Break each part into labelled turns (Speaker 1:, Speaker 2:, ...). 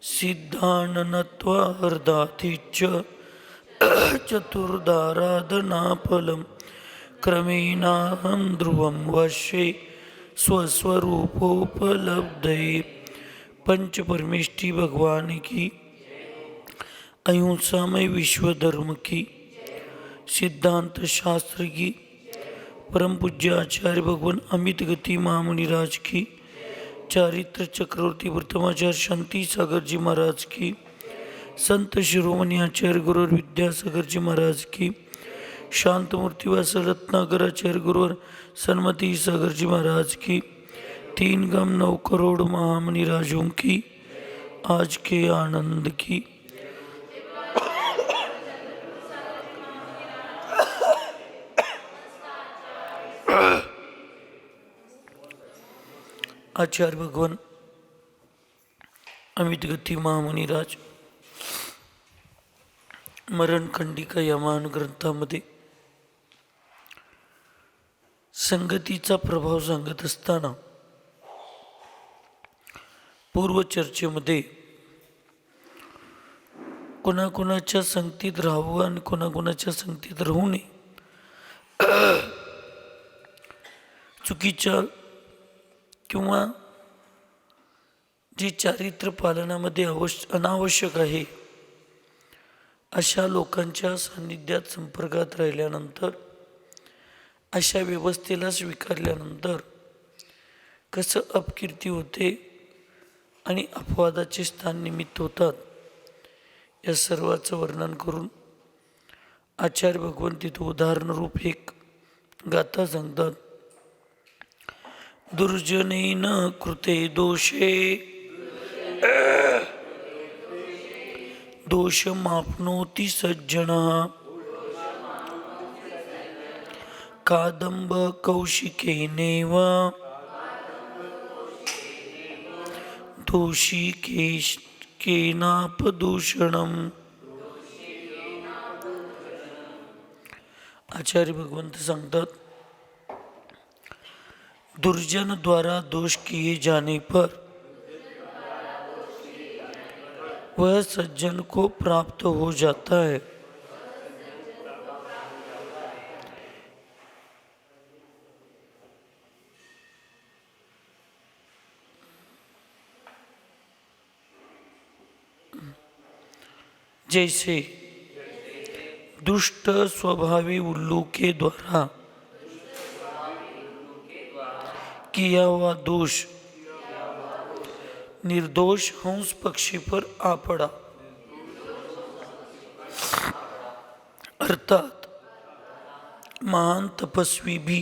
Speaker 1: सिद्धाननत्वार्धातिच्च चतुर्धाराधनाफलं क्रमेणाहं ध्रुवं वश्ये स्वस्वरूपोपलब्धये। पंचपरमेष्ठी भगवान की, अहिंसामय विश्व धर्म की, सिद्धांत शास्त्र की, परम पूज्य आचार्य भगवान अमित गति महामुनिराज की, चारित्र चक्रवर्ती वर्तमाचार्य शांति सागर जी महाराज की, संत शिरोमणि आचार्य गुरुवर विद्यासागर जी महाराज की, शांत मूर्तिवास रत्नाकर आचार्य गुरुवर सन्मति सागर जी महाराज की, 3 9 करोड़ महामुनिराजों की, आज के आनंद की। आचार्य भगवान अमित गति महामुनिराज मरणखंडिका या महान ग्रंथामध्ये संगतीचा प्रभाव सांगत असताना पूर्वचर्चेमध्ये कोणाकोणाच्या संगतीत राहावं आणि कोणाकोणाच्या संगतीत राहू नये, चुकीच्या किंवा जे चारित्र्य पालनामध्ये अनावश्यक आहे अशा लोकांच्या सान्निध्यात संपर्कात राहिल्यानंतर, अशा व्यवस्थेला स्वीकारल्यानंतर कसं अपकीर्ती होते आणि अपवादाचे स्थान निमित्त होतात, या सर्वाचं वर्णन करून आचार्य भगवान तिथं उदाहरणरूप एक गाथा सांगतात. दुर्जनेन कृते दोषे दोषमाप्नोति सज्जनः कादंब कौशिकेनैव दोषिकेनापदूषणम्. आचार्य भगवंत सांगतात, दुर्जन द्वारा दोष किए जाने पर वह सज्जन को प्राप्त हो जाता है. जैसे दुष्ट स्वभावी उल्लू के द्वारा किया हुआ दोष निर्दोष हंस पक्षी पर आ पड़ा, अर्थात महान तपस्वी भी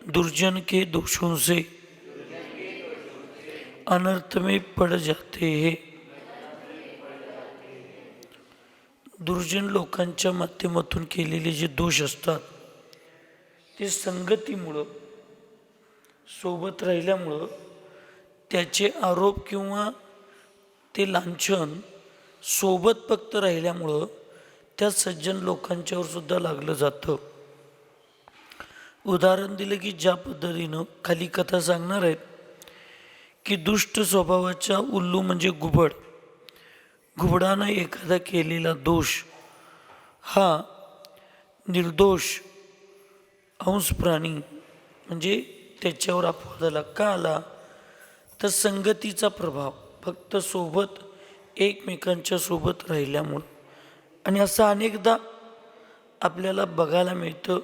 Speaker 1: दुर्जन के दोषों से अनर्थ में पड़ जाते हैं. दुर्जन लोकांच्या माध्यमातून केलेले जे दोष असतात ते संगतीमुळं, सोबत राहिल्यामुळं त्याचे आरोप किंवा ते लांछन सोबत फक्त राहिल्यामुळं त्या सज्जन लोकांच्यावर सुद्धा लागलं जातं. उदाहरण दिलं की ज्या पद्धतीनं खाली कथा सांगणार आहेत की दुष्ट स्वभावाचा उल्लू म्हणजे घुबड, घुबडानं एखादा केलेला दोष हा निर्दोष हंस प्राणी म्हणजे त्याच्यावर अपवादाला का आला, तर संगतीचा प्रभाव, फक्त सोबत एकमेकांच्या सोबत राहिल्यामुळं. आणि असं अनेकदा आपल्याला बघायला मिळतं,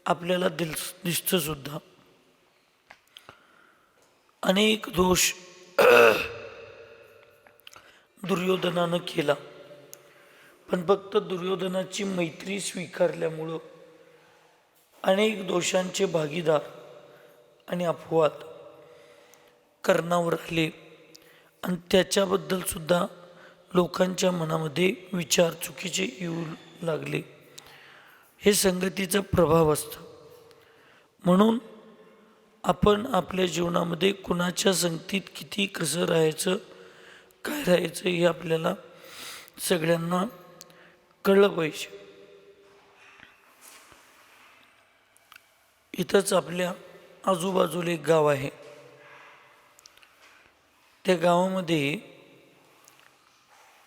Speaker 1: आपल्याला दिसतं सुद्धा. अनेक दोष दुर्योधनानं केला, पण फक्त दुर्योधनाची मैत्री स्वीकारल्यामुळं अनेक दोषांचे भागीदार आणि अपवाद कर्णावर आले आणि त्याच्याबद्दल सुद्धा लोकांच्या मनामध्ये विचार चुकीचे येऊ लागले. हे संगतीचा प्रभाव असतं. म्हणून आपण आपल्या जीवनामध्ये कुणाच्या संगतीत किती कसं राहायचं, काय राहायचं हे आपल्याला सगळ्यांना कळलं पाहिजे. इथंच आपल्या आजूबाजूला एक गाव आहे, त्या गावामध्ये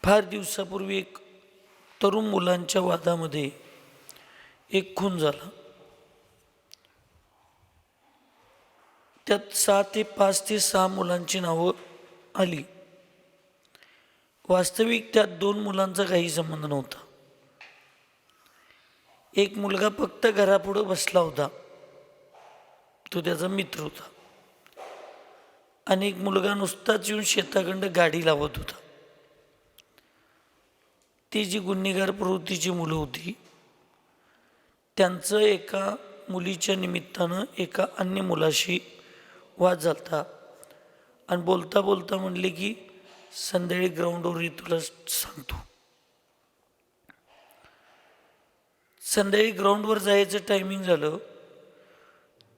Speaker 1: फार दिवसापूर्वी एक तरुण मुलांच्या वादामध्ये एक खून झाला. त्यात 5 ते 6 मुलांची नावं आली. वास्तविक त्यात 2 मुलांचा काही संबंध नव्हता. एक मुलगा फक्त घरापुढं बसला होता, तो त्याचा मित्र होता. आणि एक मुलगा नुसताच येऊन शेताकडं गाडी लावत होता. ती जी गुन्हेगार प्रवृत्तीची मुलं होती, त्यांचं एका मुलीच्या निमित्तानं एका अन्य मुलाशी वाद झालता. आणि बोलता बोलता म्हणले की संध्याकाळी ग्राउंडवर तुला सांगतो. संध्याकाळी ग्राउंडवर जायचं टायमिंग झालं.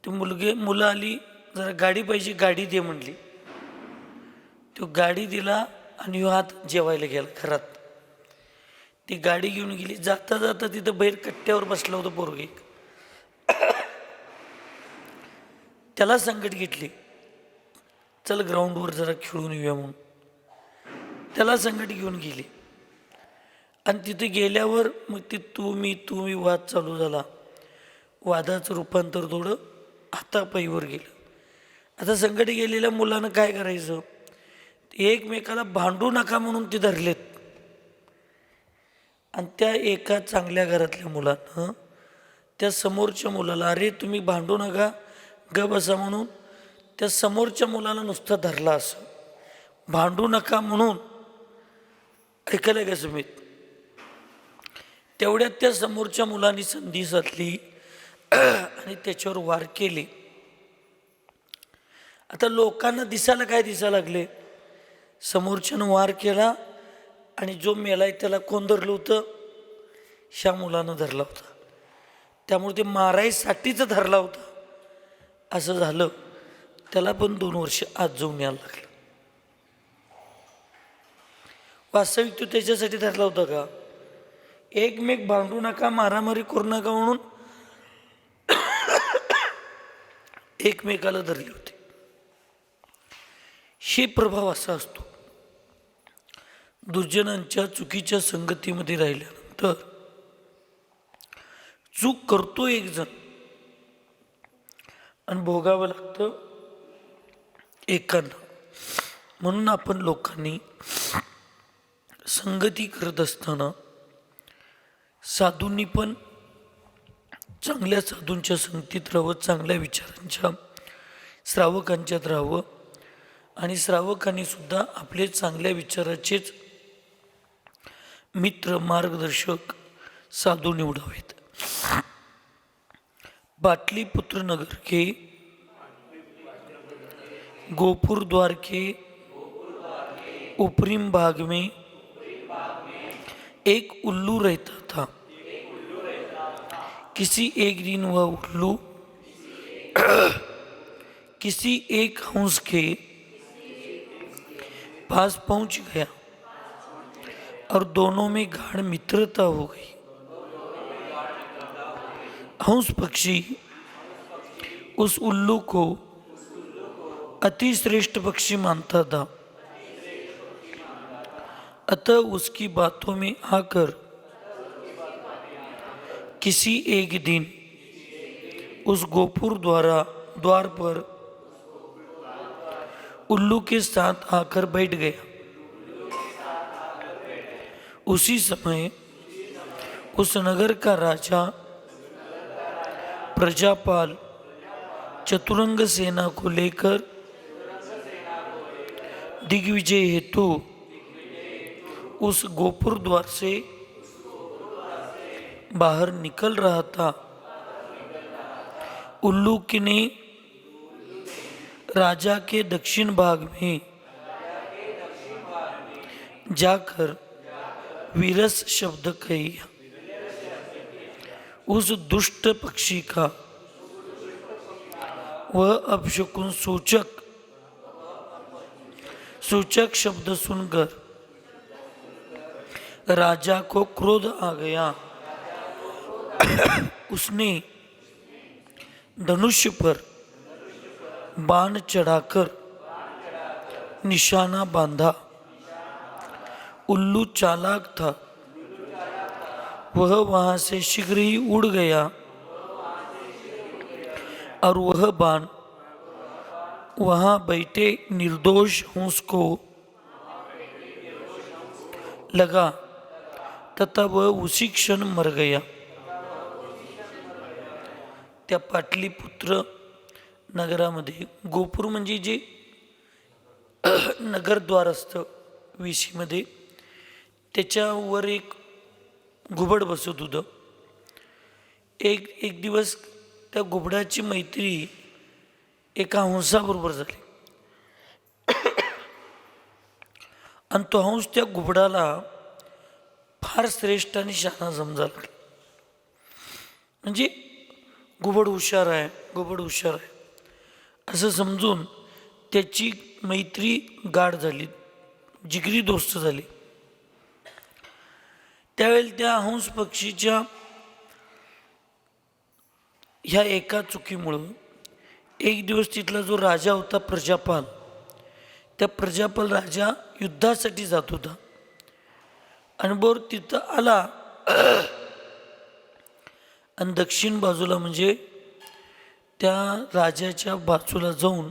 Speaker 1: ती मुलं आली, जरा गाडी पाहिजे, गाडी दे म्हणली. तो गाडी दिला आणि ह्यो हात जेवायला गेला घरात. ती गाडी घेऊन गेली. जाता जाता तिथं बाहेर कट्ट्यावर बसला होता पोरगे. त्याला संकट घेतली, चल ग्राउंडवर जरा खेळून येऊया म्हणून. त्याला संकट घेऊन गेली. आणि तिथे गेल्यावर मग ती तू मी वाद चालू झाला. वादाचं रूपांतर थोडं हातापाईवर गेलं. आता संकट गेलेल्या मुलानं काय करायचं, एकमेकाला भांडू नका म्हणून ते धरलेत. आणि त्या एका चांगल्या घरातल्या मुलानं त्या समोरच्या मुलाला, अरे तुम्ही भांडू नका, ग बसा म्हणून त्या समोरच्या मुलाला नुसतं धरला. असं भांडू नका म्हणून ऐकायला का समित. तेवढ्यात त्या समोरच्या मुलांनी संधी साधली आणि त्याच्यावर वार केले. आता लोकांना दिसायला काय दिसायला लागले, समोरच्यानं वार केला आणि जो मेलाय त्याला कोण धरलं होतं, ह्या मुलानं धरला होता. त्यामुळे ते मारायसाठीच धरला होता असं झालं. त्याला पण 2 वर्ष आत जाऊन यायला लागलं. वास्तविक तो त्याच्यासाठी धरला होता का, एकमेक भांडू नका, मारामारी करू नका म्हणून एकमेकाला धरले होते. हे प्रभाव असा असतो. दुर्जनांच्या चुकीच्या संगतीमध्ये राहिल्यानंतर चूक करतो एक जण आणि भोगावं लागतं एकांना. म्हणून आपण लोकांनी संगती करत असताना साधूंनी पण चांगल्या साधूंच्या संगतीत राहावं, चांगल्या विचारांच्या श्रावकांच्यात राहावं. आणि श्रावकांनी सुद्धा आपले चांगल्या विचाराचेच मित्र, मार्गदर्शक साधू निवडावेत. बाटली पुत्र नगर के गोपुर द्वार के उपरिम भाग में एक उल्लू रहता था. किसी एक दिन वह उल्लू किसी एक हंस के पास पहुंच गया और दोनों में गाढ़ मित्रता हो गई. हंस पक्षी उस उल्लू को अति श्रेष्ठ पक्षी मानता था. अतः उसकी बातों में आकर किसी एक दिन उस गोपुर द्वार पर उल्लू के साथ आकर बैठ गया. उसी समय उस नगर का राजा प्रजापाल चतुरंग सेना को लेकर दिग्विजय हेतु उस गोपुर द्वार से बाहर निकल रहा था. उल्लू ने राजा के दक्षिण भाग में जाकर वीरस शब्द कही. उस दुष्ट पक्षी का वह अपशकुन सूचक शब्द सुनकर राजा को क्रोध आ गया. उसने धनुष्य पर बाण चढ़ाकर निशाना बांधा। उल्लू चालाक था, वह वहां से शीघ्र ही उड़ गया और वह बाण वहां बैठे निर्दोष हंस को लगा तथा वह उसी क्षण मर गया। त्या पाटलीपुत्र नगरामध्ये गोपूर म्हणजे जे नगरद्वार असतं वेशीमध्ये, त्याच्यावर एक घुबड बसत होतं. एक दिवस त्या घुबडाची मैत्री एका हंसाबरोबर झाली आणि तो हंस त्या घुबडाला फार श्रेष्ठ आणि शहाणा समजा लागला. म्हणजे घुबड हुशार आहे, घुबड हुशार आहे असं समजून त्याची मैत्री गाढ झाली, जिगरी दोस्त झाली. त्यावेळेला त्या हंस पक्षीच्या ह्या एका चुकीमुळं एक दिवस तिथला जो राजा होता प्रजापाल, त्या प्रजापाल राजा युद्धासाठी जात होता आणि बरोबर तिथं आला आणि दक्षिण बाजूला म्हणजे त्या राजाच्या बाजूला जाऊन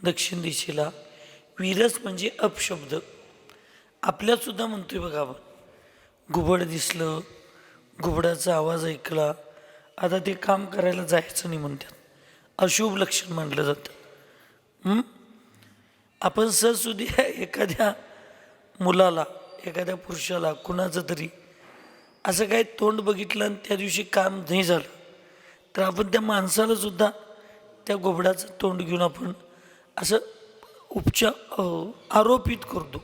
Speaker 1: दक्षिण दिशेला विरस म्हणजे अपशब्द आपल्यासुद्धा म्हणतोय बघा आपण. घुबड दिसलं, घुबडाचा आवाज ऐकला, आता ते काम करायला जायचं नाही म्हणतात, अशुभ लक्षण मानलं जातं. आपण सहसुद्धी एखाद्या मुलाला, एखाद्या पुरुषाला, कुणाचं तरी असं काही तोंड बघितलं आणि त्या दिवशी काम नाही झालं तर आपण त्या माणसाला सुद्धा त्या घुबडाचं तोंड घेऊन आपण असं आरोपित करतो.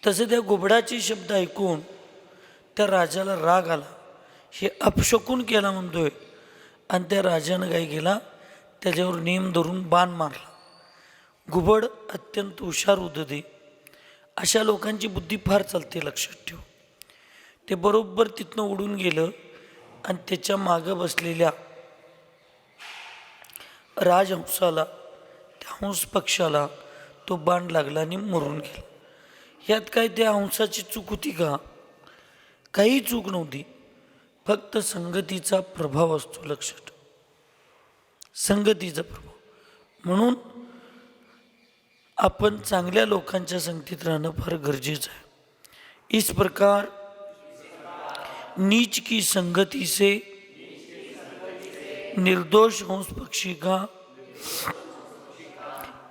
Speaker 1: तसं त्या घुबडाचे शब्द ऐकून त्या राजाला राग आला, हे अपशकून केला म्हणतोय. आणि त्या राजानं काय केला, त्याच्यावर नेम धरून बाण मारला. घुबड अत्यंत हुशार होतं ते, अशा लोकांची बुद्धी फार चालते, लक्षात ठेव. ते बरोबर तिथनं उडून गेलं आणि त्याच्या मागं बसलेल्या राजहंसाला, त्या हंस पक्षाला तो बाण लागला आणि मरून गेला. यात काय त्या हंसाची चूक होती का? काही चूक नव्हती, फक्त संगतीचा प्रभाव असतो, लक्षात ठेव, संगतीचा प्रभाव. म्हणून आपण चांगल्या लोकांच्या संगतीत राहणं फार गरजेचं आहे. इस प्रकार नीच की संगति से निर्दोष हंस पक्षी का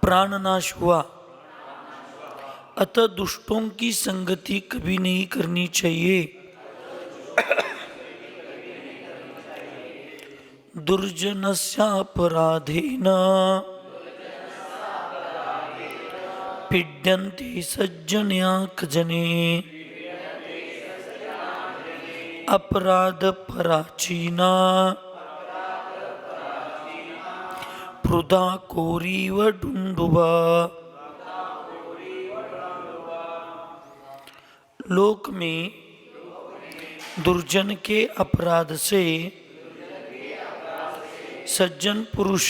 Speaker 1: प्राणनाश हुआ, अतः दुष्टों की संगति कभी नहीं करनी चाहिए. दुर्जनस्यापराधेन पीड्यन्ते सज्जन्याक जने अपराध पराचीना पृथा कोरीव डुंडुबा. लोक में दुर्जन के अपराध से सज्जन पुरुष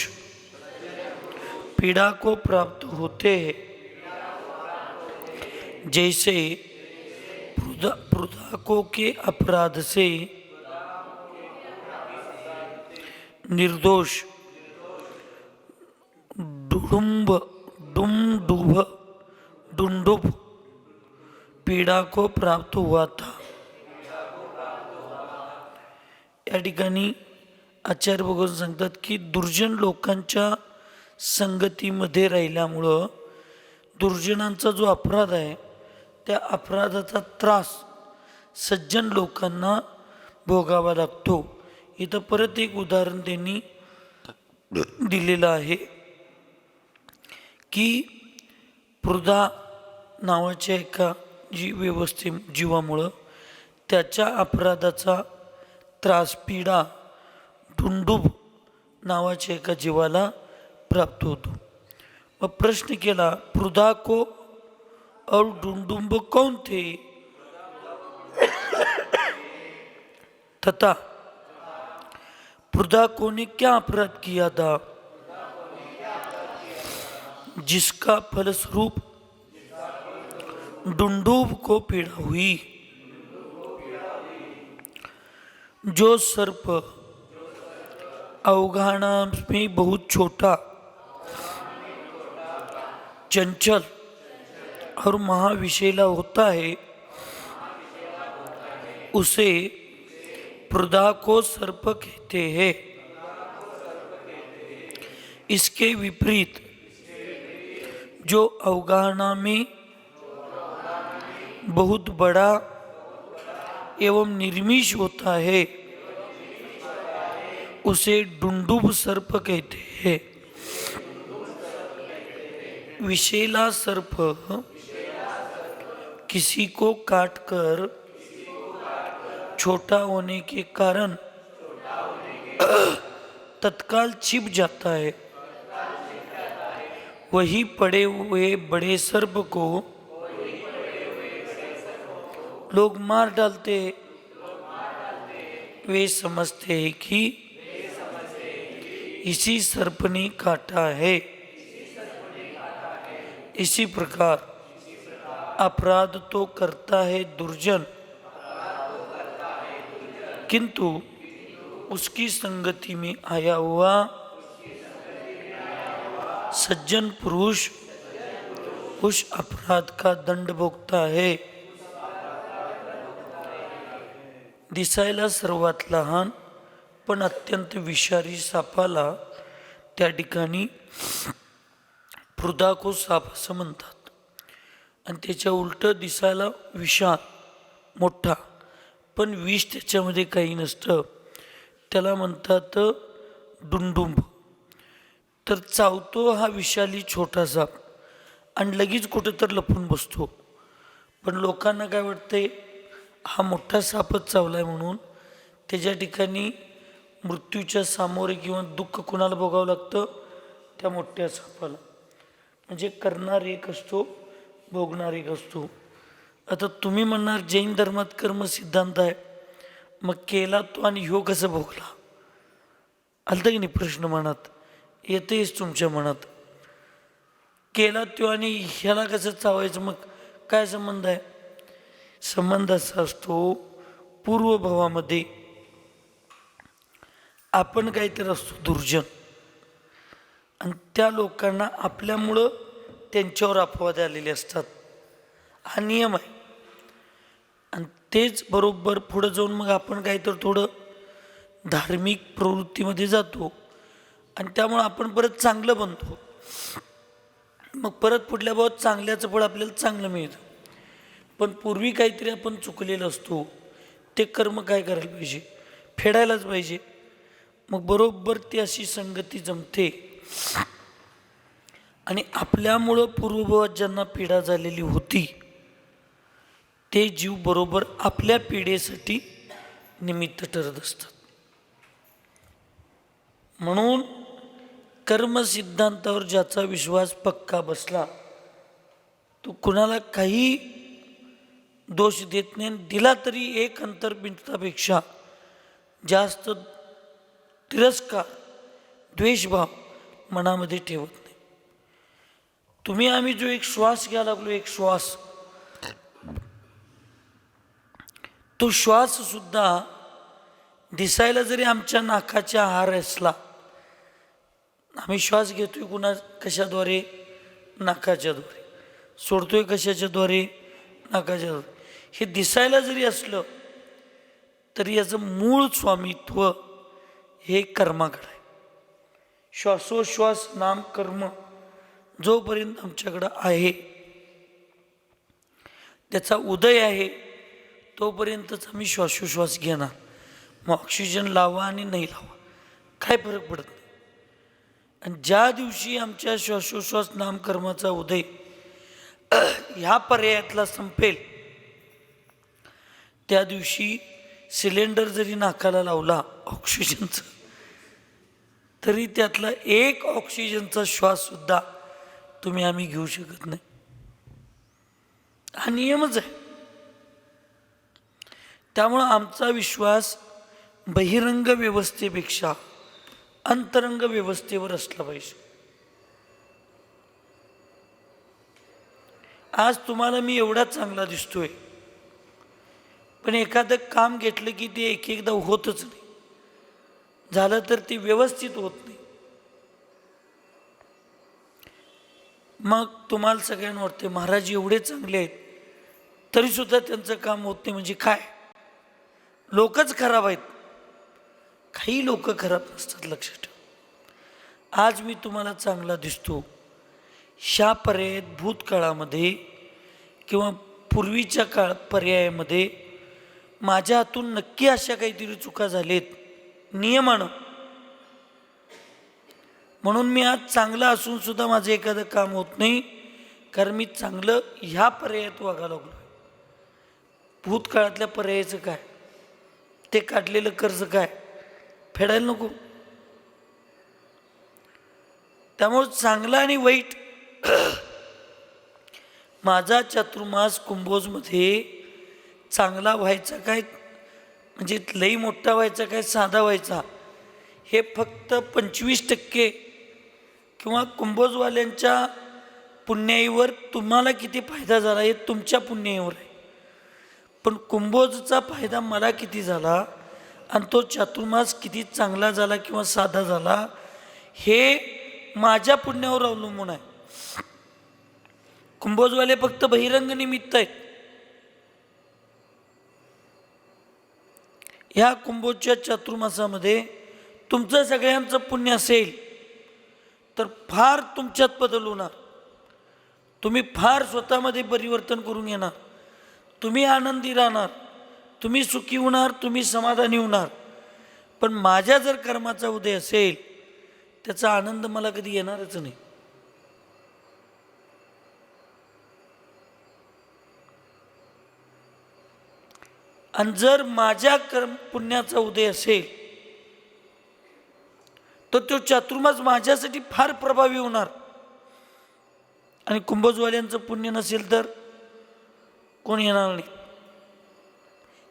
Speaker 1: पीड़ा को प्राप्त होते हैं, जैसे पृथकों के अपराध से निर्दोष डुंडुब पीड़ा को प्राप्त हुआ था. या ठिकाणी आचार्य भगवान सांगतात की दुर्जन लोकांच्या संगतीमध्ये राहिल्यामुळं दुर्जनांचा जो अपराध आहे त्या अपराधाचा त्रास सज्जन लोकांना भोगावा लागतो. इथं परत एक उदाहरण त्यांनी दिलेलं आहे की पृथा नावाच्या एका जीवामुळं त्याच्या अपराधाचा त्रास, पीडा डुंडुब नावाच्या एका जीवाला प्राप्त होतो. मग प्रश्न केला, पृथा को और डुंडुब कौन थे? तथा पृथा को ने क्या अपराध किया था? जिसका फलस्वरूप डुंडुब को पीड़ा हुई। जो सर्प अवगाहना में बहुत छोटा, चंचल और महाविषैला होता है, उसे पृदा को सर्प कहते हैं। इसके विपरीत जो अवगाहना में बहुत बड़ा एवं निर्मिष होता है, उसे डुंडुब सर्प कहते हैं। विषैला सर्प किसी को काटकर छोटा होने के कारण तत्काल छिप जाता है। वही पड़े हुए बड़े सर्प को लोग मार डालते हैं। वे समझते हैं कि इसी सर्प ने काटा है। इसी प्रकार अपराध तो करता है दुर्जन, किंतु उसकी संगति में आया हुआ सज्जन पुरुष उस अपराध का दंड भोगता है। दिसायला सर्वात लहान पण अत्यंत विषारी सापाला त्या ठिकाणी पृदा को साप असं म्हणतात, आणि त्याच्या उलट दिसायला विषार मोठा पण विष त्याच्यामध्ये काही नसतं, त्याला म्हणतात डुंडुंब। तर चावतो हा विषाली छोटा साप आणि लगेच कुठं तर लपून बसतो, पण लोकांना काय वाटतंय हा मोठा सापच चावलाय म्हणून त्याच्या ठिकाणी मृत्यूच्या सामोरे किंवा दुःख कुणाला भोगावं लागतं, त्या मोठ्या सापाला। म्हणजे करणार एक असतो, भोगणार एक असतो। आता तुम्ही म्हणणार जैन धर्मात कर्म सिद्धांत आहे, मग केला तो आणि ह्यो कसं भोगला? आलतं की नाही प्रश्न मनात? येतेच तुमच्या मनात, केला तो आणि ह्याला कसं चावायचं, मग काय संबंध आहे? संबंध असा असतो, पूर्वभावामध्ये आपण काहीतरी असतो दुर्जन, आणि त्या लोकांना आपल्यामुळं त्यांच्यावर अपवाद आलेले असतात। हा नियम आहे। आणि तेच बरोबर पुढं जाऊन मग आपण काहीतरी थोडं धार्मिक प्रवृत्तीमध्ये जातो, आणि त्यामुळं आपण परत चांगलं बनतो। मग परत पुढल्या भावात चांगल्याचं फळ आपल्याला चांगलं मिळतं। पण पूर्वी काहीतरी आपण चुकलेलं असतो, ते कर्म काय करायला पाहिजे? फेडायलाच पाहिजे। मग बरोबर ती अशी संगती जमते, आणि आपल्यामुळं पूर्वभावात ज्यांना पीडा झालेली होती ते जीव बरोबर आपल्या पीडेसाठी निमित्त ठरत असतात। म्हणून कर्म सिद्धांतावर ज्याचा विश्वास पक्का बसला तो कुणाला काही दोष देत नाही, दिला तरी एक अंतर्बिंदूपेक्षा जास्त तिरस्कार, द्वेषभाव मनामध्ये ठेवत नाही। तुम्ही आम्ही जो एक श्वास घ्यायला लागलो, एक श्वास, तो श्वास सुद्धा दिसायला जरी आमच्या नाकाच्या आहार असला, आम्ही श्वास घेतोय कुणा कशाद्वारे? नाकाच्याद्वारे, सोडतोय कशाच्याद्वारे? नाकाच्याद्वारे। हे दिसायला जरी असलं तरी याचं मूळ स्वामित्व हे कर्माकडे आहे। श्वासोश्वास नाम कर्म जोपर्यंत आमच्याकडं आहे, त्याचा उदय आहे, तोपर्यंतच आम्ही श्वासोश्वास घेणार। मग ऑक्सिजन लावा आणि नाही लावा काय फरक पडत नाही। आणि ज्या दिवशी आमच्या श्वासोश्वास नामकर्माचा उदय ह्या पर्यायातला संपेल, त्या दिवशी सिलेंडर जरी नाकाला लावला ऑक्सिजनचा, तरी त्यातला एक ऑक्सिजनचा श्वास सुद्धा तुम्ही आम्ही घेऊ शकत नाही। हा नियमच आहे। त्यामुळं आमचा विश्वास बहिरंग व्यवस्थेपेक्षा अंतरंग व्यवस्थेवर असला पाहिजे। आज तुम्हाला मी एवढा चांगला दिसतोय, पण एखादं काम घेतलं की ते एक एकदा होतच नाही, झालं तर ते व्यवस्थित होत नाही. मग तुम्हाला सगळ्यांना वाटते महाराज एवढे चांगले आहेत तरीसुद्धा त्यांचं काम होत नाही, म्हणजे काय, लोकच खराब आहेत. काही लोक खराब नसतात, लक्षात ठेवा. आज मी तुम्हाला चांगला दिसतो, ह्या पर्यायात भूतकाळामध्ये किंवा पूर्वीच्या पर्यायामध्ये माझ्या हातून नक्की अशा काहीतरी चुका झालेत नियमानं, म्हणून मी आज चांगला असून सुद्धा माझं एखादं काम होत नाही, कारण मी चांगलं ह्या पर्यायात वागायला लागलो. भूतकाळातल्या पर्यायाचं काय, ते काढलेलं कर्ज काय फेडायला नको. त्यामुळे चांगलं आणि वाईट माझा चातुर्मास कुंभोजमध्ये चांगला व्हायचा काय, म्हणजे लई मोठा व्हायचा काय साधा व्हायचा, हे फक्त 25% किंवा कुंभोजवाल्यांच्या पुण्याईवर तुम्हाला किती फायदा झाला हे तुमच्या पुण्याईवर आहे. पण कुंभोजचा फायदा मला किती झाला आणि तो चातुर्मास किती चांगला झाला किंवा साधा झाला हे माझ्या पुण्यावर अवलंबून आहे. कुंभोजवाले फक्त बहिरंग निमित्त आहेत. ह्या कुंभोजच्या चातुर्मासामध्ये तुमचं सगळ्यांचं पुण्य असेल तर फार तुमच्यात बदल होणार, तुम्ही फार स्वतःमध्ये परिवर्तन करून घेणार, तुम्ही आनंदी राहणार, तुम्ही सुखी होणार, तुम्ही समाधानी होणार. पण माझ्या जर कर्माचा उदय असेल त्याचा आनंद मला कधी येणारच नाही. आणि जर माझ्या पुण्याचा उदय असेल तर तो चातुर्मास माझ्यासाठी फार प्रभावी होणार. आणि कुंभोजवाल्यांचं पुण्य नसेल तर कोण येणार नाही,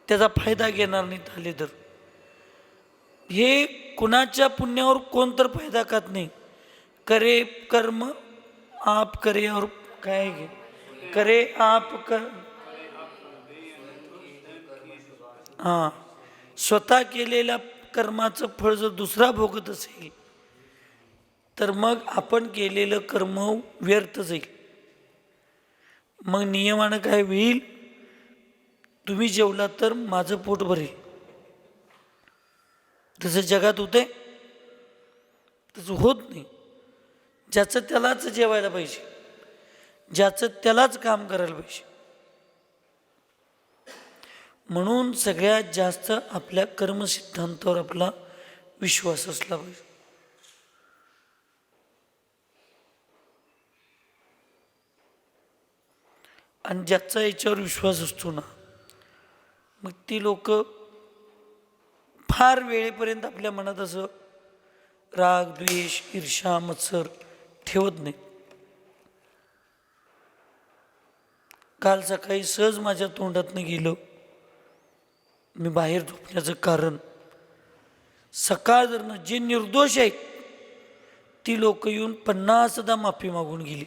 Speaker 1: त्याचा फायदा घेणार नाहीत आले तर. हे कुणाच्या पुण्यावर कोण तर फायदा खात नाही. करे कर्म आप करे और काय घे करे आप कर, हां, स्वतः केलेल्या कर्माचं फळ जर दुसरा भोगत असेल तर मग आपण केलेलं कर्म व्यर्थ जाईल. मग नियमानं काय होईल, तुम्ही जेवला तर माझं पोट भरेल. तसं जगात होते, तसं होत नाही. ज्याचं त्यालाच जेवायला पाहिजे, ज्याचं त्यालाच काम करायला पाहिजे. म्हणून सगळ्यात जास्त आपल्या कर्मसिद्धांतावर आपला विश्वास असला पाहिजे. आणि ज्याचा याच्यावर विश्वास असतो ना, मग ती लोक फार वेळेपर्यंत आपल्या मनात असं राग द्वेष ईर्ष्या मत्सर ठेवत नाही. काल सकाळी सहज माझ्या तोंडातनं गेलं, मी बाहेर झोपण्याचं कारण, सकाळ जरनं जे निर्दोष आहेत ती लोक येऊन 50दा माफी मागून गेली.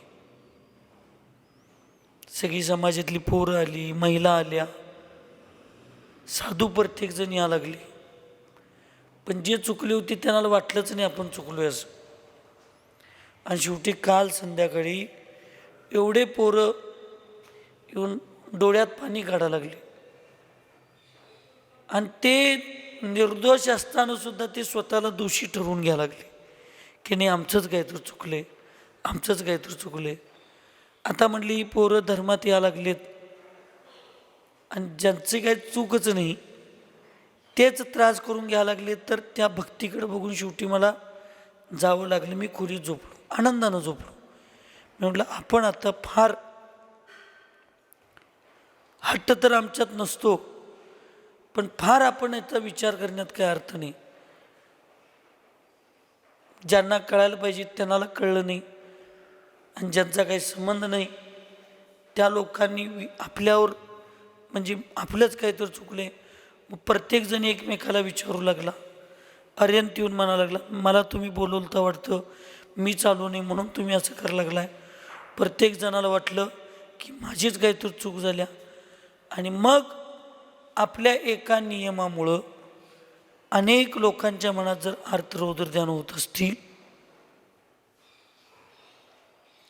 Speaker 1: सगळी समाजातली पोरं आली, महिला आल्या, साधू प्रत्येक जण या लागले. पण जे चुकले होते त्यांना वाटलंच नाही आपण चुकलोय असं. आणि शेवटी काल संध्याकाळी एवढे पोरं येऊन डोळ्यात पाणी काढायला लागले. आणि ते निर्दोष असताना सुद्धा ते स्वतःला दोषी ठरवून घ्यायला लागले की नाही आमचंच काहीतरी चुकले, आमचंच काहीतरी चुकले. आता म्हटली ही पोरं धर्मात या लागलेत आणि ज्यांचे काही चूकच नाही तेच त्रास करून घ्यायला लागले, तर त्या भक्तीकडे बघून शेवटी मला जावं लागलं. मी खोलीत झोपलो, आनंदानं झोपलो. मी म्हटलं आपण आता फार हट्ट तर आमच्यात नसतो, पण फार आपण याचा विचार करण्यात काही अर्थ नाही. ज्यांना कळायला पाहिजे त्यांना कळलं नाही, आणि ज्यांचा काही संबंध नाही त्या लोकांनी आपल्यावर म्हणजे आपलंच काहीतरी चुकले. मग प्रत्येकजण एकमेकाला विचारू लागला. अर्यंत येऊन म्हणा लागला, मला तुम्ही बोलवलं तर वाटतं मी चालू नाही म्हणून तुम्ही असं करायला लागलाय. प्रत्येक जणाला वाटलं की माझीच काहीतरी चूक झाल्या आणि मग आपल्या एका नियमामुळं अनेक लोकांच्या मनात जर आर्तरौदर्ध्यान होत असतील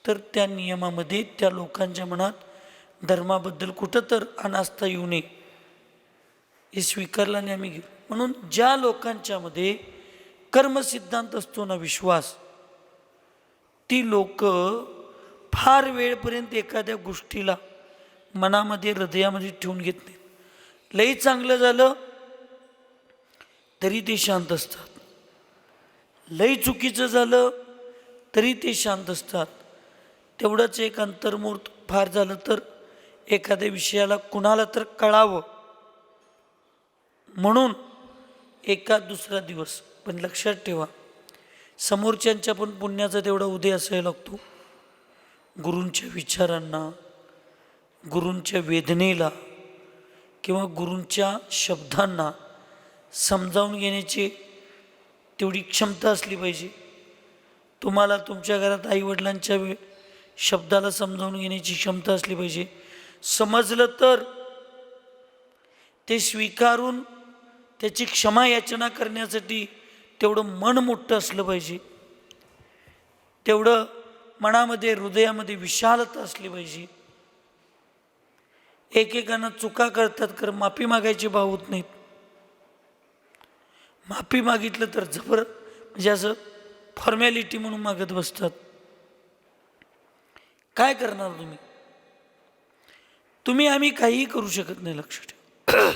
Speaker 1: तर त्या नियमामध्ये त्या लोकांच्या मनात धर्माबद्दल कुठं तर अनास्था येऊ नये हे स्वीकारला नाही आम्ही घेऊ. म्हणून ज्या लोकांच्यामध्ये कर्मसिद्धांत असतो ना विश्वास, ती लोक फार वेळपर्यंत एखाद्या गोष्टीला मनामध्ये हृदयामध्ये ठेवून घेत नाहीत. लई चांगलं झालं तरी ते शांत असतात, लई चुकीचं झालं तरी ते शांत असतात. तेवढंच एक अंतर्मुहूर्त फार झालं तर एखाद्या विषयाला कुणाला तर कळावं म्हणून एका दुसरा दिवस. पण लक्षात ठेवा, समोरच्यांच्या पण पुण्याचा तेवढा उदय असायला लागतो. गुरूंच्या विचारांना, गुरूंच्या वेदनेला किंवा गुरूंच्या शब्दांना समजावून घेण्याची तेवढी क्षमता असली पाहिजे. तुम्हाला तुमच्या घरात आईवडिलांच्या शब्दाला समजावून घेण्याची क्षमता असली पाहिजे. समजलं तर ते स्वीकारून त्याची क्षमा याचना करण्यासाठी तेवढं मन मोठं असलं पाहिजे, तेवढं मनामध्ये हृदयामध्ये विशालता असली पाहिजे. एकेकांना चुका करतात कर माफी मागायची भाव होत नाहीत. माफी मागितलं तर जबर म्हणजे असं फॉर्मॅलिटी म्हणून मागत बसतात. काय करणार तुम्ही आम्ही काहीही करू शकत नाही. लक्ष ठेवा,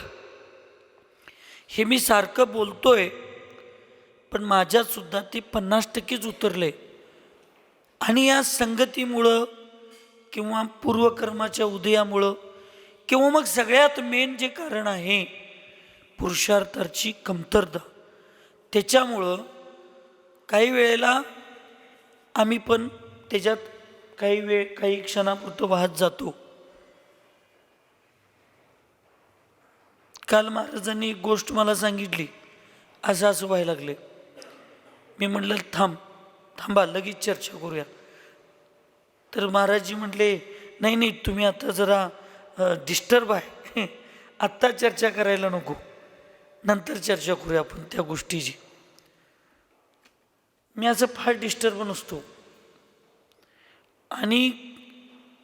Speaker 1: हे मी सारखं बोलतोय पण माझ्यात सुद्धा ते 50%च उतरले. आणि या संगतीमुळं किंवा पूर्वकर्माच्या उदयामुळं किंवा मग सगळ्यात मेन जे कारण आहे पुरुषार्थाची कमतरता, त्याच्यामुळं काही वेळेला आम्ही पण त्याच्यात काही क्षणापुरतं वाहत जातो. काल महाराजांनी एक गोष्ट मला सांगितली, असं व्हायला लागले. मी म्हटलं थांबा लगेच चर्चा करूया. तर महाराजजी म्हटले नाही तुम्ही आता जरा डिस्टर्ब आहे, आत्ता चर्चा करायला नको, नंतर चर्चा करूया आपण त्या गोष्टीची. मी असं फार डिस्टर्ब नसतो आणि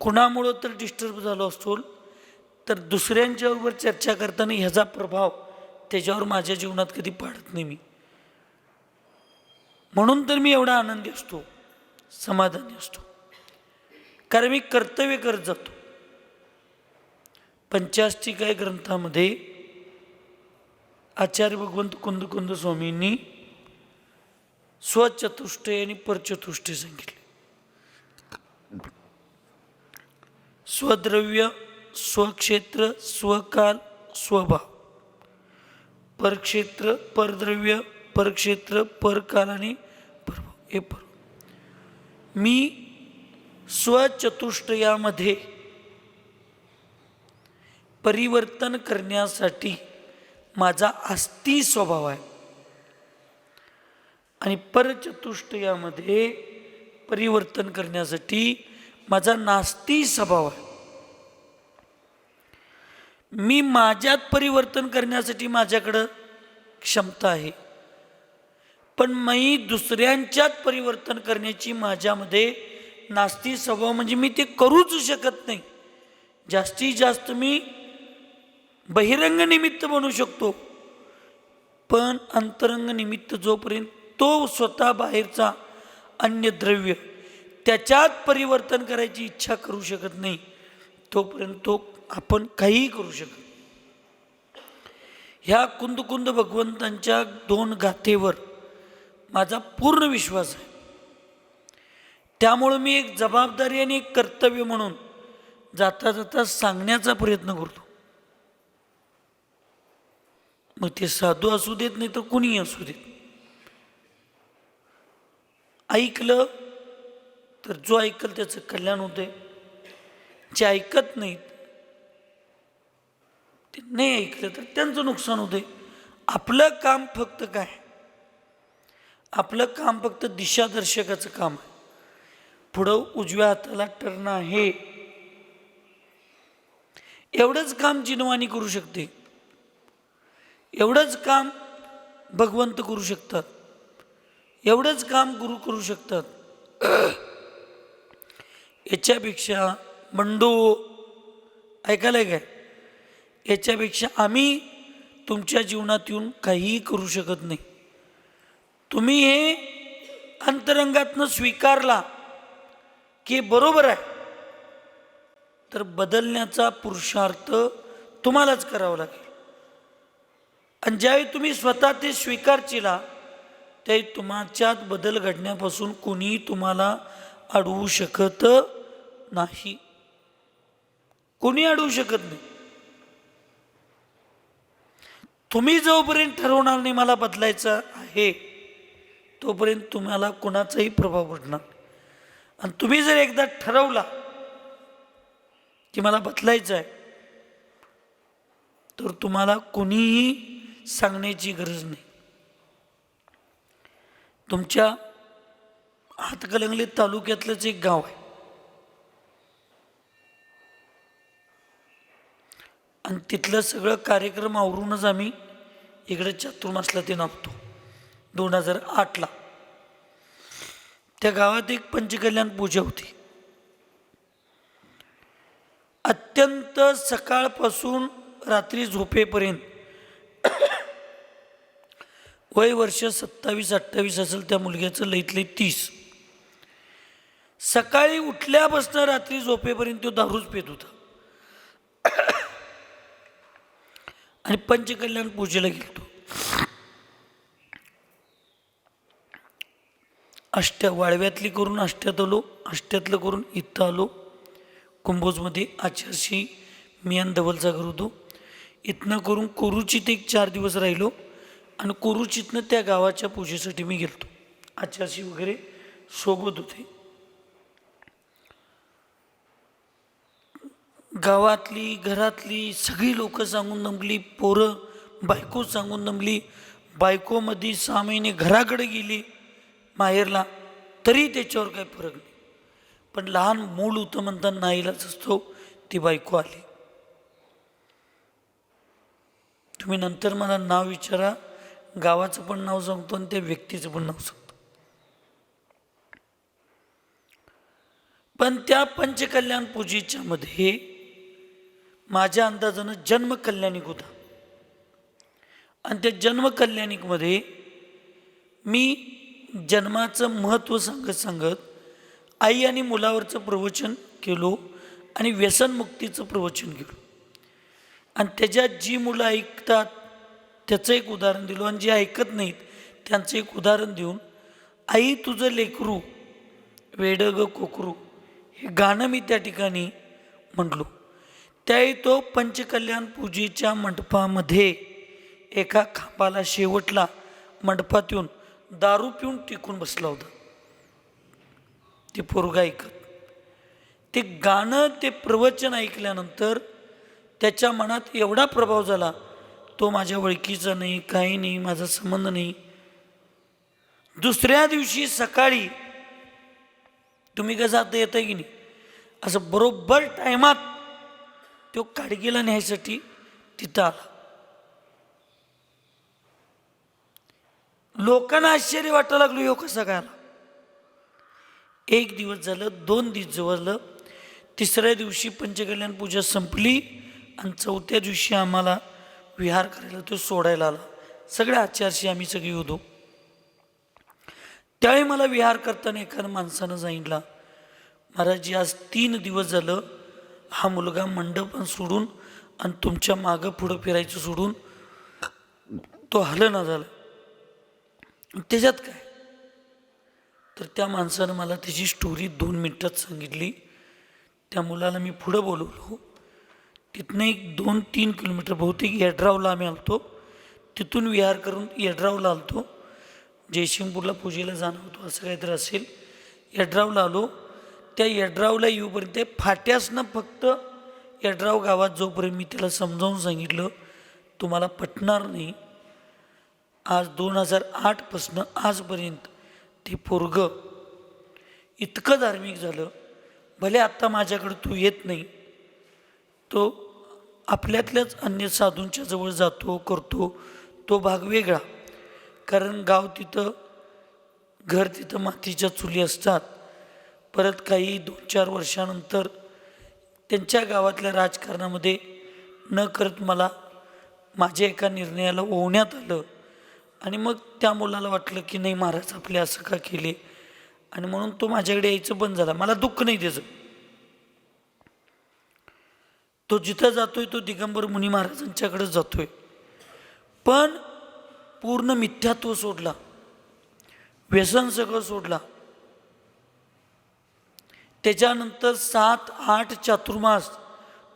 Speaker 1: कुणामुळं तर डिस्टर्ब झालो असतो तर दुसऱ्यांच्याबरोबर चर्चा करताना ह्याचा प्रभाव त्याच्यावर माझ्या जीवनात कधी पाडत नाही मी. म्हणून तर मी एवढा आनंदी असतो, समाधानी असतो, कारण मी कर्तव्य करत जातो. पंचाष्टिकाय ग्रंथामध्ये आचार्य भगवंत कुंद स्वामींनी स्वचतुष्टय आणि परचतुष्टय सांगितले. स्वद्रव्य, स्वक्षेत्र, स्वकाल, स्वभाव. परक्षेत्र, परद्रव्य, परक्षेत्र, परकाल आणि परभाव. हे मी स्वचतुष्टयामध्ये परिवर्तन करण्यासाठी माझा आस्ती स्वभाव आहे आणि परचतुष्टयामध्ये परिवर्तन करण्यासाठी माझा नास्ती स्वभाव आहे. मी माझ्यात परिवर्तन करण्यासाठी माझ्याकडं क्षमता आहे, पण मी दुसऱ्यांच्यात परिवर्तन करण्याची माझ्यामध्ये नास्ती स्वभाव म्हणजे मी ते करूच शकत नाही. जास्तीत जास्त मी बहिरंग निमित्त बनू शकतो, पण अंतरंग निमित्त जोपर्यंत तो स्वतः बाहेरचा अन्य द्रव्य त्याच्यात परिवर्तन करायची इच्छा करू शकत नाही तोपर्यंत तो आपण काहीही करू शकत. ह्या कुंद भगवंतांच्या 2 गाथेवर माझा पूर्ण विश्वास आहे. त्यामुळं मी एक जबाबदारी आणि एक कर्तव्य म्हणून जाता जाता सांगण्याचा प्रयत्न करतो. मग ते साधू असू देत नाही तर कुणीही असू देत, ऐकलं तर जो ऐकल त्याचं कल्याण होते. जे ऐकत नाहीत ते नाही ऐकलं तर त्यांचं नुकसान होते. आपलं काम फक्त काय, आपलं काम फक्त दिशादर्शकाचं काम आहे. पुढं उजव्या हाताला टर्न आहे एवढंच काम जिनवाणी करू शकते, एवढंच काम भगवंत करू शकतात, एवढंच काम गुरु करू शकतात. याच्यापेक्षा बंडू ऐकायला काय, याच्यापेक्षा आम्ही तुमच्या जीवनात येऊन काहीही करू शकत नाही. तुम्ही हे अंतरंगातनं स्वीकारला की बरोबर आहे, तर बदलण्याचा पुरुषार्थ तुम्हालाच करावा लागेल. आणि ज्यावेळी तुम्ही स्वतः ते स्वीकारचिला त्यावेळी तुमच्यात बदल घडण्यापासून कोणीही तुम्हाला अडवू शकत नाही, कोणी अडवू शकत नाही. तुम्ही जोपर्यंत ठरवणार नाही मला बदलायचं आहे, तोपर्यंत तुम्हाला कोणाचाही प्रभाव पडणार. आणि तुम्ही जर एकदा ठरवला की मला बदलायचं आहे, तर तुम्हाला कोणीही सांगण्याची गरज नाही. तुमच्या हातकणंगले तालुक्यातलंच एक गाव आहे, आणि तिथलं सगळं कार्यक्रम आवरूनच आम्ही इकडे चातुर्मासला ते नांदतो. 2008ला त्या गावात एक पंचकल्याण पूजा होती. अत्यंत सकाळपासून रात्री झोपेपर्यंत वय वर्ष 27-28 असेल त्या मुलग्याचं, लईतले 30. सकाळी उठल्यापासून रात्री झोपेपर्यंत तो दारूच पेत होता. आणि पंचकल्याण पूजेला गेलतो. वाळव्यातली करून आष्ट्यात आलो, आष्ट्यातलं करून इथं आलो. कुंभोजमध्ये आचारशी मियान धवलचा घर होतो. इथनं करून कोरुचीत एक 4 दिवस राहिलो, आणि कोरुचीतनं त्या गावाच्या पूजेसाठी मी गेलतो. आचारशी वगैरे सोबत होते. गावातली घरातली सगळी लोक सांगून दमली, पोरं बायको सांगून दमली. बायकोमध्ये 6 महिने घराकडे गेली माहेरला, तरी त्याच्यावर काही फरक नाही. पण लहान मूल होतं म्हणताना नाईलाज असतो, ती बायको आली. तुम्ही नंतर मला नाव विचारा, गावाचं पण नाव सांगतो आणि त्या व्यक्तीचं पण नाव सांगतो. पण त्या पंचकल्याण पूजेच्या मध्ये माझ्या अंदाजानं जन्मकल्याणिक होता. आणि त्या जन्मकल्याणिकमध्ये मी जन्माचं महत्त्व सांगत आई आणि मुलावरचं प्रवचन केलो, आणि व्यसनमुक्तीचं प्रवचन केलो. आणि त्याच्यात जी मुलं ऐकतात त्याचं एक उदाहरण दिलो, आणि जे ऐकत नाहीत त्यांचं एक उदाहरण देऊन, आई तुझं लेकरू वेडं ग कोकरू हे गाणं मी त्या ठिकाणी म्हटलो. त्याही तो पंचकल्याण पूजेच्या मंडपामध्ये एका खांबाला शेवटला मंडपात येऊन दारू पिऊन टिकून बसला होता. ते पोरगा ऐकत, ते गाणं ते प्रवचन ऐकल्यानंतर त्याच्या मनात एवढा प्रभाव झाला, तो माझ्या ओळखीचा नाही, काही नाही, माझा संबंध नाही. दुसऱ्या दिवशी सकाळी तुम्ही कसं आता येतं की नाही, असं बरोबर टायमात तो काडगीला न्यायसाठी तिथं आला. लोकांना आश्चर्य वाटायला लागलो, ह्यो कसा काय आला. 1 दिवस झालं, 2 दिवस जवळलं, 3ऱ्या दिवशी पंचकल्याण पूजा संपली, आणि 4थ्या दिवशी आम्हाला विहार करायला तो सोडायला आला. सगळ्या आचारशी आम्ही सगळी होतो. त्यावेळी मला विहार करताना एखाद्या माणसानं सांगितलं, महाराज आज 3 दिवस झालं हा मुलगा मंडपं सोडून आणि तुमच्या मागं पुढं फिरायचं सोडून तो हलना झाला. त्याच्यात काय, तर त्या माणसानं मला त्याची स्टोरी 2 मिनिटात सांगितली. त्या मुलाला मी पुढं बोलवलो. तिथनं एक 2-3 किलोमीटर बहुतेक येड्रावला आम्ही आलतो. तिथून विहार करून येड्रावला आलतो. जयसिंगपूरला पूजेला जाणं होतो असं काहीतरी असेल. येड्रावला आलो. त्या येड्रावला येऊपर्यंत फाट्यासनं फक्त येड्राव गावात जोपर्यंत मी त्याला समजावून सांगितलं तुम्हाला पटणार नाही, आज 2008पासून आजपर्यंत ते पोरगं इतकं धार्मिक झालं. भले आत्ता माझ्याकडं तू येत नाही, तो आपल्यातल्याच अन्य साधूंच्या जवळ जातो करतो तो भाग वेगळा. कारण गाव तिथं, घर तिथं मातीच्या चुली असतात. परत काही 2-4 वर्षानंतर त्यांच्या गावातल्या राजकारणामध्ये न करत मला माझ्या एका निर्णयाला ओवण्यात आलं आणि मग त्या मुलाला वाटलं की नाही महाराज आपले असं का केले, आणि म्हणून तो माझ्याकडे यायचं बंद झाला. मला दुःख नाही त्याचं. तो जिथं जातोय तो दिगंबर मुनी महाराजांच्याकडेच जातोय. पण पूर्ण मिथ्यात्व सोडला, व्यसन सगळं सोडला. त्याच्यानंतर 7-8 चातुर्मास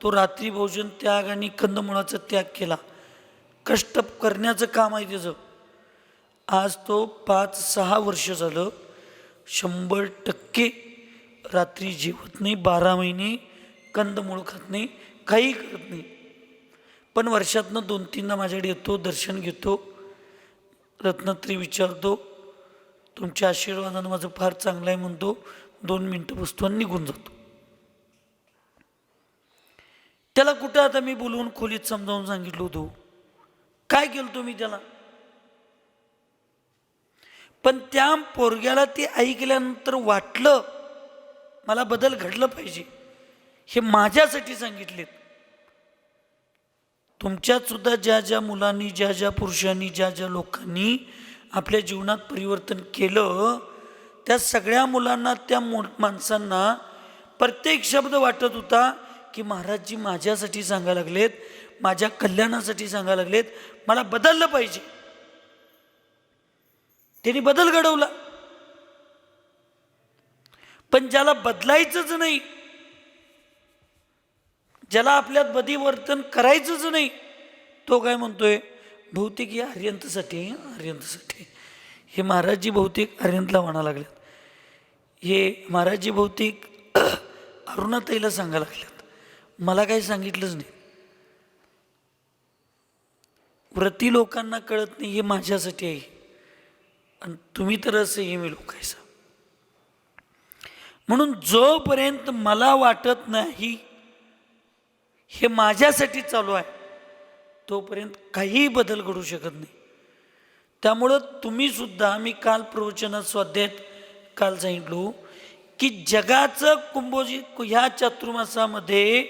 Speaker 1: तो रात्री भोजन त्याग आणि कंदमुळाचा त्याग केला. कष्ट करण्याचं काम आहे त्याचं. आज तो 5-6 वर्ष झालं 100% रात्री जेवत नाही, 12 महिने कंदमूळ खात नाही, काही करत नाही. पण वर्षातनं 2-3दा माझ्याकडे येतो, दर्शन घेतो, रत्नत्री विचारतो, तुमच्या आशीर्वादानं माझं फार चांगलं आहे म्हणतो, 2 मिनटं बसतो आणि निघून जातो. त्याला कुठं आता मी बोलवून खोलीत समजावून सांगितलं होतं, काय केलं तुम्ही त्याला. पण त्या पोरग्याला ते ऐकल्यानंतर वाटलं मला बदल घडलं पाहिजे. हे माझ्यासाठी सांगितलेत. तुमच्यात सुद्धा ज्या ज्या मुलांनी, ज्या ज्या पुरुषांनी, ज्या ज्या लोकांनी आपल्या जीवनात परिवर्तन केलं, त्या सगळ्या मुलांना, त्या माणसांना प्रत्येक शब्द वाटत होता की महाराजजी माझ्यासाठी सांगायला लागलेत, माझ्या कल्याणासाठी सांगायला लागलेत, मला बदललं पाहिजे. त्यांनी बदल घडवला. पण ज्याला बदलायचंच नाही, ज्याला आपल्यात बदीवर्तन करायचंच नाही, तो काय म्हणतोय, बहुतेक हे आर्यंतसाठी, आर्यंतसाठी. हे महाराजजी बहुतेक आर्यंतला म्हणा लागलेत, हे महाराजजी बहुतेक अरुणाताईला सांगायला लागलेत, मला काही सांगितलंच नाही. व्रती लोकांना कळत नाही हे माझ्यासाठी आहे, आणि तुम्ही तर असं हे मी लोकायचं. म्हणून जोपर्यंत मला वाटत नाही हे माझ्यासाठी चालू आहे, तोपर्यंत काही बदल घडू शकत नाही. त्यामुळं तुम्ही सुद्धा, मी काल प्रवचनात स्वाध्यायात काल सांगितलो की जगाचं कुंभोजी ह्या चातुर्मासामध्ये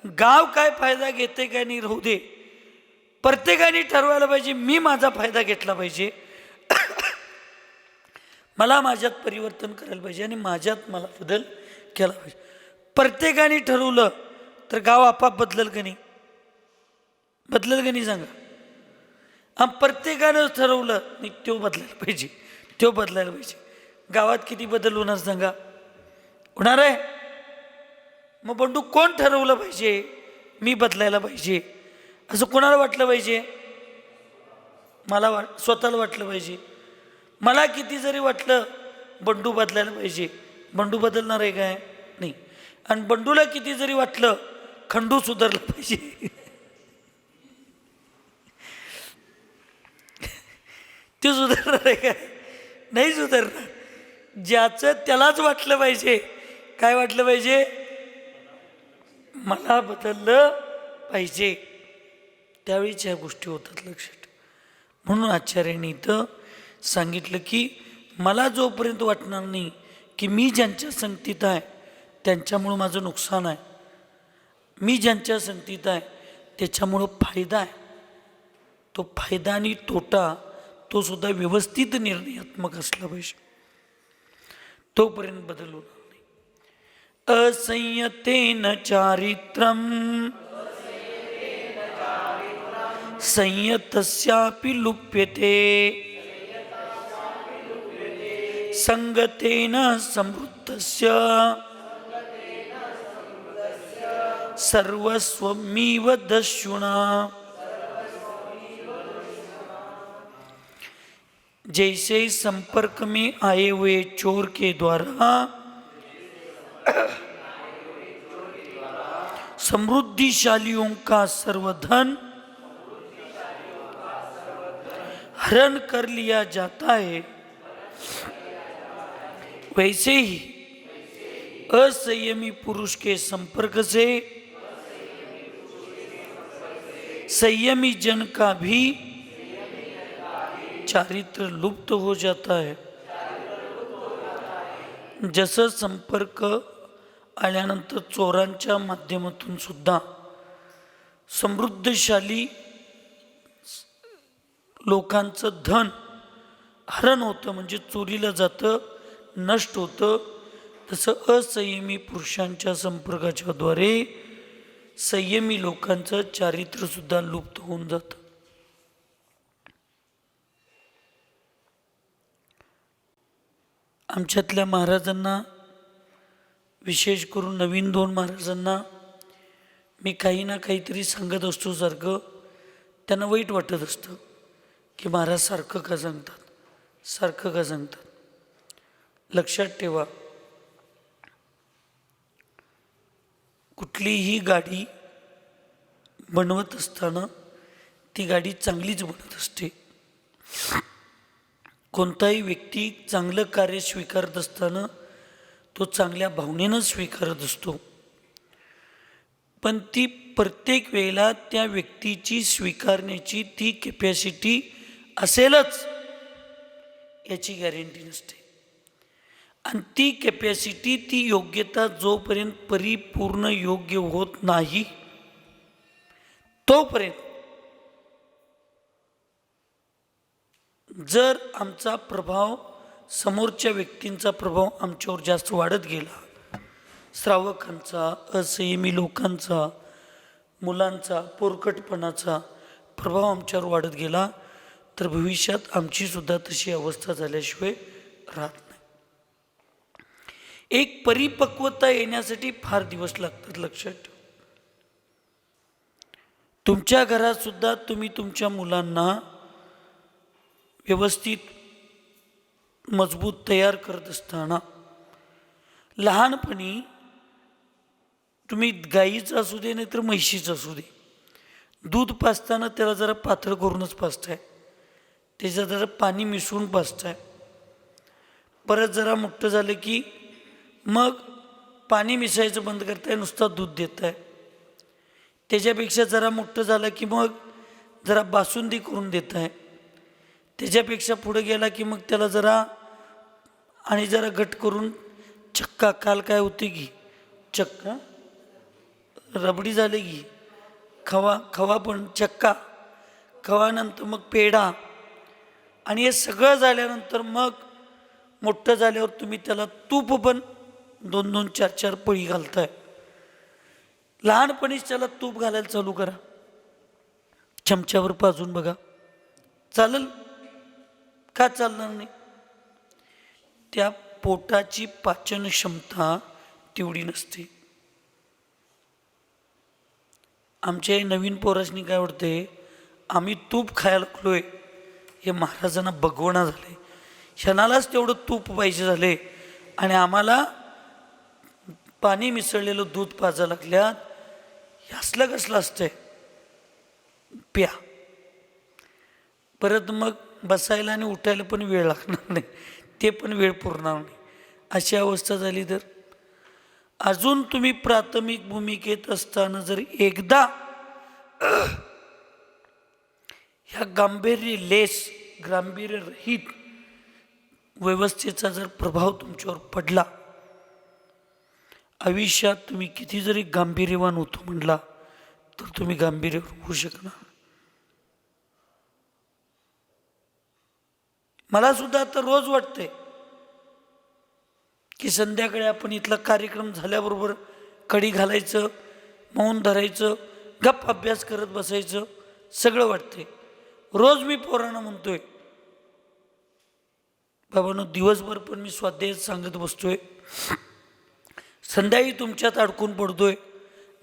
Speaker 1: गाव काय फायदा घेते काय नाही राहू दे, प्रत्येकाने ठरवायला पाहिजे मी माझा फायदा घेतला पाहिजे, मला माझ्यात परिवर्तन करायला पाहिजे आणि माझ्यात मला बदल केला पाहिजे. प्रत्येकाने ठरवलं तर गाव आपाप बदलल का नाही, बदलल का नाही सांगा. आणि प्रत्येकानं ठरवलं नाही तो बदलायला पाहिजे, तो बदलायला पाहिजे, गावात किती बदल होणार सांगा, होणार आहे. मग बंडू कोण ठरवलं पाहिजे मी बदलायला पाहिजे, असं कोणाला वाटलं पाहिजे, मला स्वतःला वाटलं पाहिजे. मला किती जरी वाटलं बंडू बदलायला पाहिजे, बंडू बदलणार आहे काय नाही. आणि बंडूला किती जरी वाटलं खंडू सुधारलं पाहिजे, ते सुधारणार आहे काय, नाही सुधारणार. ज्याचं त्यालाच वाटलं पाहिजे, काय वाटलं पाहिजे, मला बदललं पाहिजे, त्यावेळीच ह्या गोष्टी होतात लक्षात. म्हणून आचार्यांनी इथं सांगितलं की मला जोपर्यंत वाटणार नाही की मी ज्यांच्या संगतीत आहे त्यांच्यामुळं माझं नुकसान आहे, मी ज्यांच्या संगतीत आहे त्याच्यामुळं फायदा आहे, तो फायदा आणि तोटा तो सुद्धा व्यवस्थित निर्णयात्मक असला पाहिजे, तोपर्यंत बदल होणार नाही. असंयतेन चारित्रम संयतस्यापि लुप्यते संगतेन समृद्धस्य सर्वस्वमिव दस्युना. जैसे संपर्क में आए हुए चोर के द्वारा समृद्धिशालियों का सर्वधन हरण कर लिया जाता है, वैसे ही असंयमी पुरुष के संपर्क से संयमी जन का भी चारित्र लुप्त हो जाता है. जसं संपर्क आल्यानंतर चोरांच्या माध्यमातून सुद्धा समृद्धशाली लोकांचं धन हरण होतं, म्हणजे चोरीला जातं, नष्ट होतं. तसं असंयमी पुरुषांच्या संपर्काच्या द्वारे संयमी लोकांचं चारित्र्य सुद्धा लुप्त होऊन जातं. आमच्यातल्या महाराजांना, विशेष करून नवीन 2 महाराजांना मी काही ना काहीतरी सांगत असतो सारखं. त्यांना वाईट वाटत असतं की महाराज सारखं का सांगतात, सारखं का सांगतात. लक्षात ठेवा, कुठलीही गाडी बनवत असताना ती गाडी चांगलीच बनत असते. कोणताही व्यक्ती चांगलं कार्य स्वीकारत असताना तो चांगल्या भावनेनं स्वीकारत असतो, पण ती प्रत्येक वेळेला त्या व्यक्तीची स्वीकारण्याची ती कॅपॅसिटी असेलच याची गॅरंटी नसते. आणि ती कॅपॅसिटी, ती योग्यता जोपर्यंत परिपूर्ण योग्य होत नाही तोपर्यंत जर आमचा प्रभाव, समोरच्या व्यक्तींचा प्रभाव आमच्यावर जास्त वाढत गेला, श्रावकांचा, असंयमी लोकांचा, मुलांचा, पोरकटपणाचा प्रभाव आमच्यावर वाढत गेला, तर भविष्यात आमची सुद्धा तशी अवस्था झाल्याशिवाय राहत नाही. एक परिपक्वता येण्यासाठी फार दिवस लागतात. लक्षात ठेवा, तुमच्या घरात सुद्धा तुम्ही तुमच्या मुलांना व्यवस्थित मजबूत तयार करत असताना लहानपणी तुम्ही गाईचं असू दे नाही तर म्हैशीचं असू दे, दूध पाजताना त्याला जरा पातळ करूनच पाजताय, त्याच्यात जरा पाणी मिसळून पाजताय. परत जरा मोठं झालं की मग पाणी मिसळायचं बंद करताय, नुसता दूध देताय. त्याच्यापेक्षा जरा मोठं झालं की मग जरा बासुंदी करून देताय. त्याच्यापेक्षा पुढे गेला की मग त्याला जरा आणि जरा घट करून चक्का, काल काय होते की चक्का, रबडी झाली की खवा, खवा पण चक्का, खवानंतर मग पेढा, आणि हे सगळं झाल्यानंतर मग मोठं झाल्यावर तुम्ही त्याला तूप पण 2-2, 4-4 पळी घालताय. लहानपणीच त्याला तूप घालायला चालू करा, चमच्यावर पाजून बघा, चालेल का? चालणार नाही. त्या पोटाची पाचन क्षमता तेवढी नसते. आमच्या नवीन पोरासनी काय वाटते, आम्ही तूप खायला लागलोय, हे महाराजांना बघवणा झाले, क्षणालाच तेवढं तूप पाहिजे झाले आणि आम्हाला पाणी मिसळलेलं दूध पाजा लागल्यात. हे असलं कसलं असतंय, प्या. परत मग बसायला आणि उठायला पण वेळ लागणार नाही, ते पण वेळ पुरणार नाही, अशी अवस्था झाली. तर अजून तुम्ही प्राथमिक भूमिकेत असताना जर एकदा ह्या गांभीर्यरहित व्यवस्थेचा जर प्रभाव तुमच्यावर पडला, आयुष्यात तुम्ही किती जरी गांभीर्यवान होतो म्हणला तर तुम्ही गांभीर्य होऊ शकणार. मला सुद्धा आता रोज वाटतंय की संध्याकाळी आपण इथला कार्यक्रम झाल्याबरोबर कडी घालायचं, मौन धरायचं, गप्प अभ्यास करत बसायचं, सगळं वाटतंय. रोज मी पोरांना म्हणतोय, बाबांनो दिवसभर पण मी स्वाध्याय सांगत बसतोय, संध्याकाळी तुमच्यात अडकून पडतोय,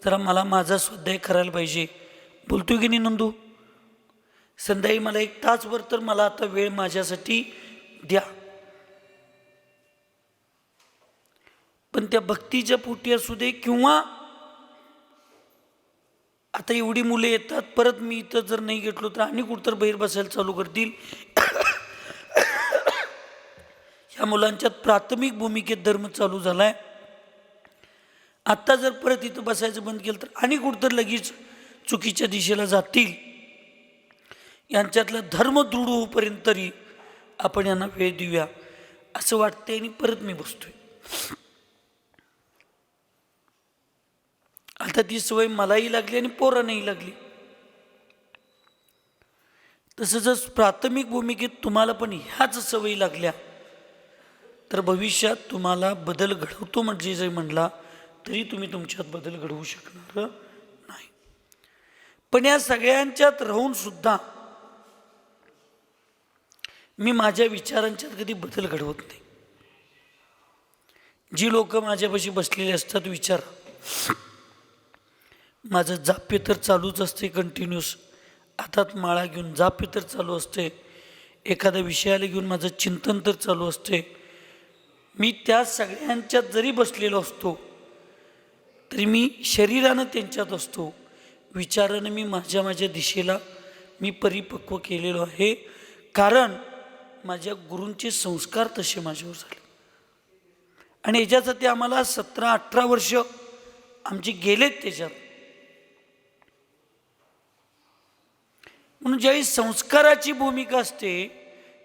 Speaker 1: जरा मला माझा स्वाध्याय करायला पाहिजे. बोलतोय की नाही नंदू? संध्याकाळी मला 1 तासभर तर मला आता वेळ माझ्यासाठी द्या. पण त्या भक्तीच्या पोटी असू दे किंवा आता एवढी मुले येतात, परत मी इथं जर नाही घेतलो तर आणि कुठतर बाहेर बसायला चालू करतील. ह्या मुलांच्यात प्राथमिक भूमिकेत धर्म चालू झालाय. आत्ता जर परत इथं बसायचं बंद केलं तर आणि कुठतर लगेच चुकीच्या दिशेला जातील, यांच्यातला धर्म दृढ होईपर्यंत तरी आपण यांना वेळ देऊया असं वाटतंय. आणि परत मी बसतोय. आता ती सवय मलाही लागली आणि पोरांनाही लागली. तसंच प्राथमिक भूमिकेत तुम्हाला पण ह्याच सवयी लागल्या तर भविष्यात तुम्हाला बदल घडवतो म्हणजे जरी म्हणला तरी तुम्ही तुमच्यात बदल घडवू शकणार नाही. पण या सगळ्यांच्यात राहून सुद्धा मी माझ्या विचारांच्यात कधी बदल घडवत नाही. जी लोक माझ्यापाशी बसलेली असतात, विचार, माझं जाप्य तर चालूच असते, कंटिन्यूस हातात माळा घेऊन जाप्य तर चालू असते, एखाद्या विषयाला घेऊन माझं चिंतन तर चालू असते. मी त्या सगळ्यांच्यात जरी बसलेलो असतो तरी मी शरीरानं त्यांच्यात असतो, विचारानं मी माझ्या दिशेला मी परिपक्व केलेलो आहे. कारण माझ्या गुरूंचे संस्कार तसे माझ्यावर झाले. आणि याच्यासाठी आम्हाला 17-18 वर्ष आमची गेलेत त्याच्यात. म्हणून ज्यावेळी संस्काराची भूमिका असते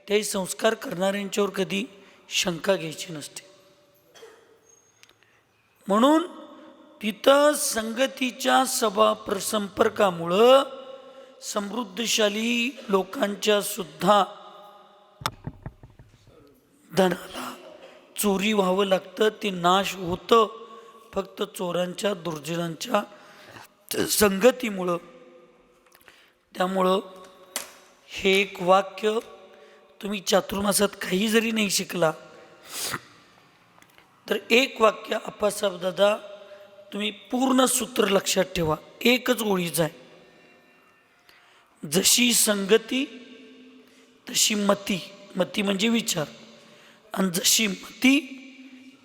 Speaker 1: त्यावेळी संस्कार करणाऱ्यांच्यावर कधी शंका घ्यायची नसते. म्हणून तिथं संगतीच्या संपर्कामुळं समृद्धशाली लोकांच्या सुद्धा धनाला चोरी व्हावं लागतं, ते नाश होतं फक्त चोरांच्या दुर्जनांच्या संगतीमुळं. त्यामुळं हे एक वाक्य तुम्ही चातुर्मासात काही जरी नाही शिकला तर एक वाक्य आप्पासाहेब दादा तुम्ही पूर्ण सूत्र लक्षात ठेवा, एकच ओळीच आहे. जशी संगती तशी मती, मती म्हणजे विचार, आणि जशी मती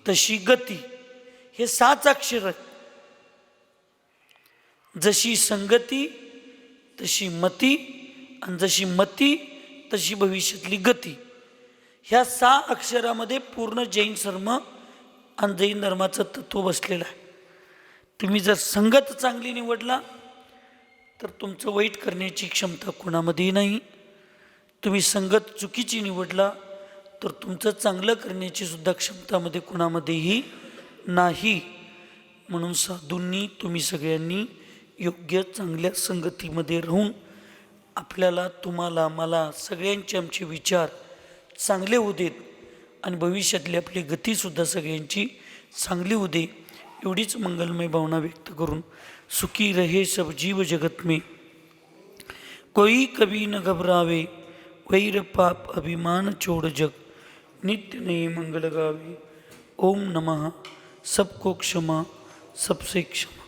Speaker 1: तशी गती, हे 6 अक्षर आहेत. जशी संगती तशी मती, आणि जशी मती तशी भविष्यातली गती, ह्या 6 अक्षरामध्ये पूर्ण जैन धर्म आणि जैन धर्माचं तत्व बसलेलं आहे. तुम्ही जर संगत चांगली निवडला तर तुमचं वाईट करण्याची क्षमता कुणामध्येही नाही. तुम्ही संगत चुकीची निवडला तर तुमचं चांगलं करण्याची सुद्धा क्षमतामध्ये कुणामध्येही नाही. म्हणून साधूंनी तुम्ही सगळ्यांनी योग्य चांगल्या संगतीमध्ये राहून आपल्याला, तुम्हाला, मला सगळ्यांचे आमचे विचार चांगले होऊ देत आणि भविष्यातली आपली गतीसुद्धा सगळ्यांची चांगली होऊ दे, एवढीच मंगलमय भावना व्यक्त करून सुखी रहे सब जीव जगत में, कोई कभी न घबरावे, वैर पाप अभिमान छोड़ जग, नित्य नए मंगल गावे. ओम नमः. सबको क्षमा, सबसे क्षमा.